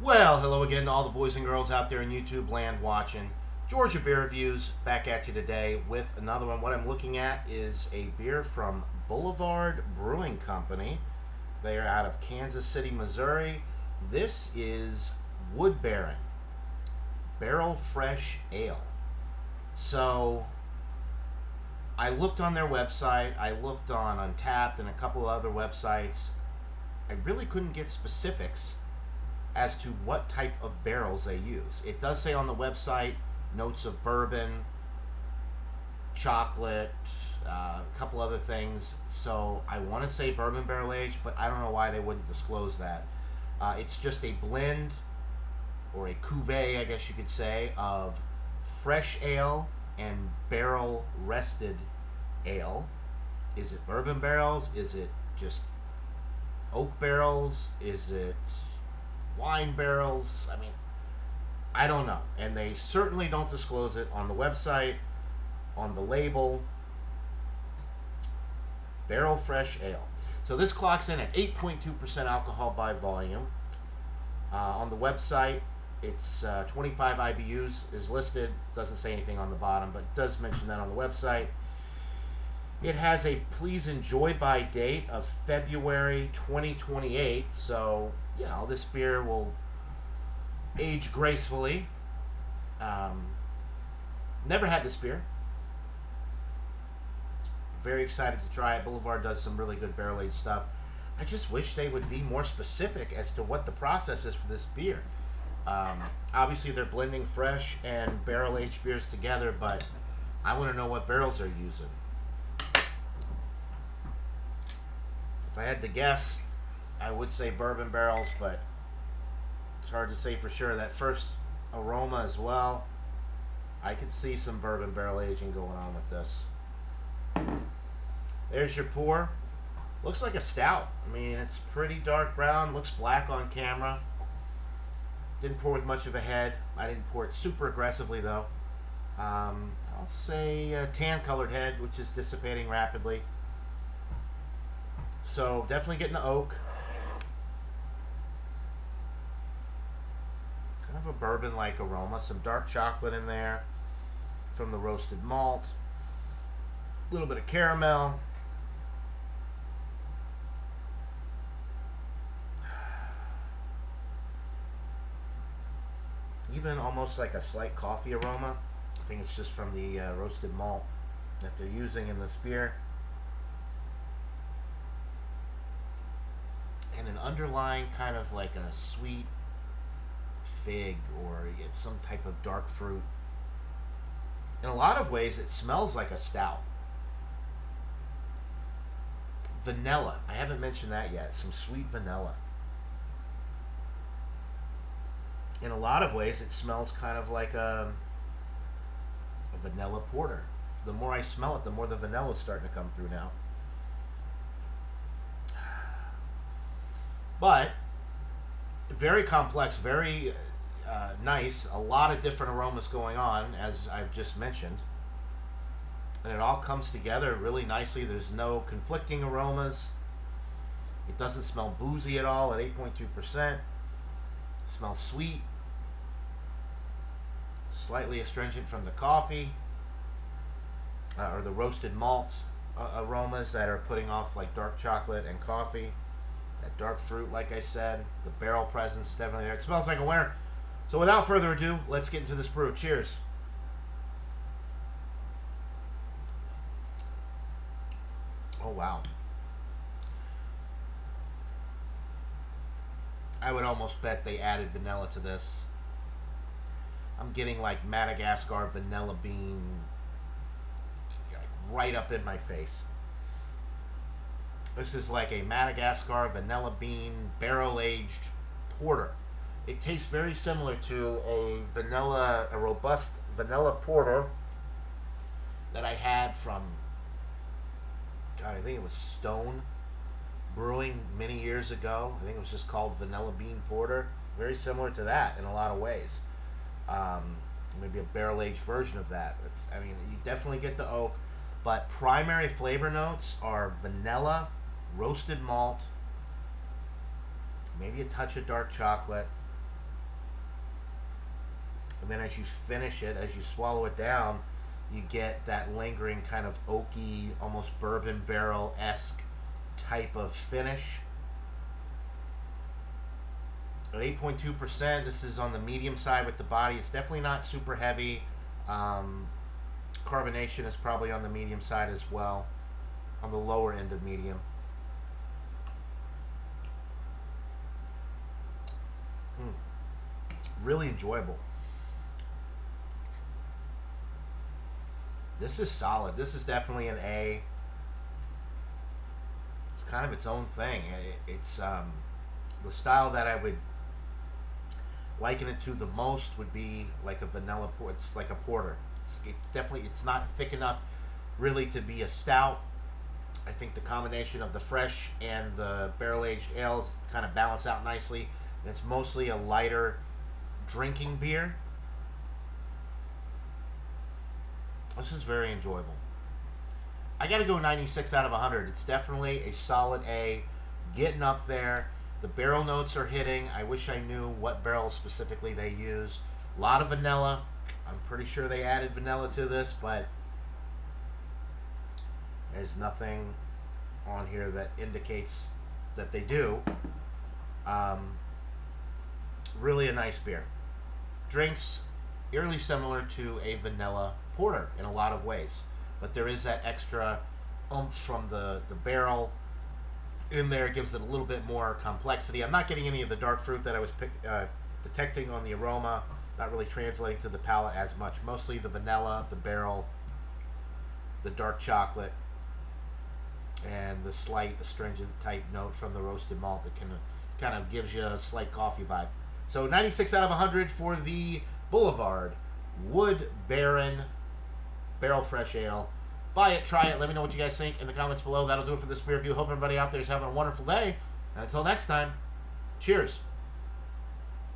Well, hello again to all the boys and girls out there in YouTube land watching. Georgia Beer Reviews back at you today with another one. What I'm looking at is a beer from Boulevard Brewing Company. They are out of Kansas City, Missouri. This is Wood Baron Barrel Fresh Ale. So I looked on their website, I looked on Untapped and a couple of other websites. I really couldn't get specifics as to what type of barrels they use. It does say on the website notes of bourbon, chocolate, a couple other things. So I want to say bourbon barrel aged, but I don't know why they wouldn't disclose that. It's just a blend or a cuvee, I guess you could say, of fresh ale and barrel rested ale. Is it bourbon barrels? Is it just oak barrels? Is it wine barrels? I mean, I don't know. And they certainly don't disclose it on the website, on the label. Barrel Fresh Ale. So this clocks in at 8.2% alcohol by volume. On the website, it's 25 IBUs is listed. Doesn't say anything on the bottom, but it does mention that on the website. It has a please enjoy by date of February 2028. So, this beer will age gracefully. Never had this beer. Very excited to try it. Boulevard does some really good barrel aged stuff. I just wish they would be more specific as to what the process is for this beer. Obviously, they're blending fresh and barrel aged beers together, but I want to know what barrels they're using. If I had to guess, I would say bourbon barrels, but it's hard to say for sure. That first aroma as well, I could see some bourbon barrel aging going on with this. There's your pour. Looks like a stout. I mean, it's pretty dark brown. Looks black on camera. Didn't pour with much of a head. I didn't pour it super aggressively, though. I'll say a tan-colored head, which is dissipating rapidly. So, definitely getting the oak. Kind of a bourbon-like aroma. Some dark chocolate in there from the roasted malt. A little bit of caramel. Even almost like a slight coffee aroma. I think it's just from the roasted malt that they're using in this beer. And an underlying kind of like a sweet fig or some type of dark fruit. In a lot of ways, it smells like a stout. Vanilla. I haven't mentioned that yet. Some sweet vanilla. In a lot of ways, it smells kind of like a vanilla porter. The more I smell it, the more the vanilla is starting to come through now. But very complex, very nice. A lot of different aromas going on, as I've just mentioned. And it all comes together really nicely. There's no conflicting aromas. It doesn't smell boozy at all at 8.2%. It smells sweet. Slightly astringent from the coffee. Or the roasted malt aromas that are putting off like dark chocolate and coffee. That dark fruit, like I said. The barrel presence definitely there. It smells like a winner. So without further ado, let's get into this brew. Cheers. Oh, wow. I would almost bet they added vanilla to this. I'm getting like Madagascar vanilla bean like right up in my face. This is like a Madagascar vanilla bean barrel aged porter. It tastes very similar to a robust vanilla porter that I had from, God, I think it was Stone Brewing many years ago. I think it was just called Vanilla Bean Porter. Very similar to that in a lot of ways. Maybe a barrel aged version of that. You definitely get the oak, but primary flavor notes are vanilla, roasted malt, maybe a touch of dark chocolate, And then as you finish it, as you swallow it down, you get that lingering kind of oaky, almost bourbon barrel-esque type of finish. At 8.2%, this is on the medium side with the body. It's definitely not super heavy. Carbonation is probably on the medium side as well, on the lower end of medium. Really enjoyable. This is solid. This is definitely an A. It's kind of its own thing. It's the style that I would liken it to the most would be like a vanilla port. It's like a porter. It's not thick enough really to be a stout. I think the combination of the fresh and the barrel-aged ales kind of balance out nicely. And it's mostly a lighter drinking beer. This is very enjoyable. I got to go 96 out of 100. It's definitely a solid A, getting up there. The barrel notes are hitting. I wish I knew what barrel specifically they use. A lot of vanilla. I'm pretty sure they added vanilla to this, but there's nothing on here that indicates that they do. Really a nice beer. Drinks eerily similar to a vanilla porter in a lot of ways, but there is that extra oomph from the barrel in there. It gives it a little bit more complexity. I'm not getting any of the dark fruit that I was detecting on the aroma. Not really translating to the palate as much. Mostly the vanilla, the barrel, the dark chocolate, and the slight astringent type note from the roasted malt that kind of gives you a slight coffee vibe. So 96 out of 100 for the Boulevard Wood Baron Barrel Fresh Ale. Buy it, try it, let me know what you guys think in the comments below. That'll do it for this beer review. Hope everybody out there is having a wonderful day. And until next time, cheers.